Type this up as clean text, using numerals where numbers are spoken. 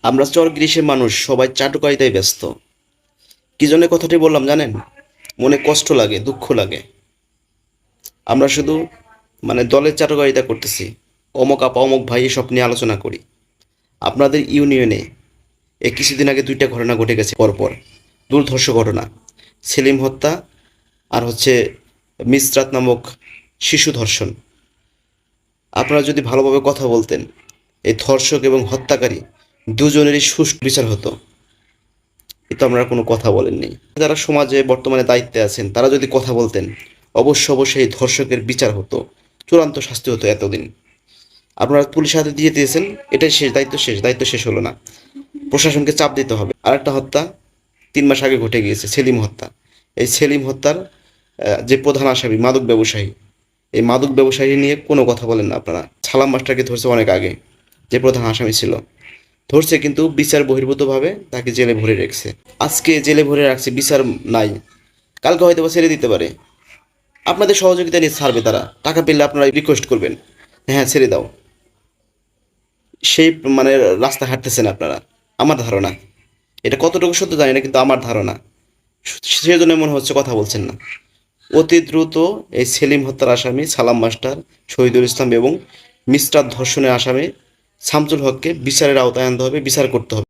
আমরা চর গ্রীষ্মের মানুষ সবাই চাটুকারিতায় ব্যস্ত। কি জন্য কথাটি বললাম জানেন? মনে কষ্ট লাগে, দুঃখ লাগে। আমরা শুধু দলের চাটুকারিতা করতেছি, অমক আপা অমক ভাই এসব নিয়ে আলোচনা করি। আপনাদের ইউনিয়নে কিছুদিন আগে দুইটা ঘটনা ঘটে গেছে পরপর, দুর্ধর্ষ ঘটনা। সেলিম হত্যা আর মিসরাত নামক শিশু ধর্ষণ। আপনারা যদি ভালোভাবে কথা বলতেন, এই ধর্ষক এবং হত্যাকারী দুজনেরই সুষ্ঠু বিচার হতো। কিন্তু আপনারা কোনো কথা বলেননি। যারা সমাজে বর্তমানে দায়িত্বে আছেন তারা যদি কথা বলতেন, অবশ্যই এই ধর্ষকের বিচার হতো, চূড়ান্ত শাস্তি হতো এতদিন। আপনারা পুলিশের হাতে দিয়ে দিয়েছেন, এটাই শেষ, দায়িত্ব শেষ হলো না। প্রশাসনকে চাপ দিতে হবে। আরেকটা হত্যা 3 মাস আগে ঘটে গিয়েছে, সেলিম হত্যা। এই সেলিম হত্যার যে প্রধান আসামি মাদক ব্যবসায়ী, এই মাদক ব্যবসায়ী নিয়ে কোনো কথা বলেন না আপনারা। সালাম মাস্টারকে ধরছে অনেক আগে, যে প্রধান আসামি ছিল, ধরছে কিন্তু বিচার বহির্ভূতভাবে তাকে জেলে ভরে রেখেছে। আজকে জেলে ভরে রাখছে, বিচার নাই, কালকে হয়তো বা ছেড়ে দিতে পারে। আপনাদের সহযোগিতা নিয়ে ছাড়বে তারা, টাকা পেলে আপনারা রিকোয়েস্ট করবেন, হ্যাঁ ছেড়ে দাও। সেই রাস্তা হাঁটতেছেন আপনারা, আমার ধারণা। এটা কতটুকু সত্য জানি না, কিন্তু আমার ধারণা সেজন্য মনে হচ্ছে কথা বলছেন না। অতি দ্রুত এই সেলিম হত্যার আসামি সালাম মাস্টার, শহীদুল ইসলাম এবং মিস্টার ধর্ষণের আসামি শামসুল হককে বিচারের আওতায় আনতে হবে, বিচার করতে হবে।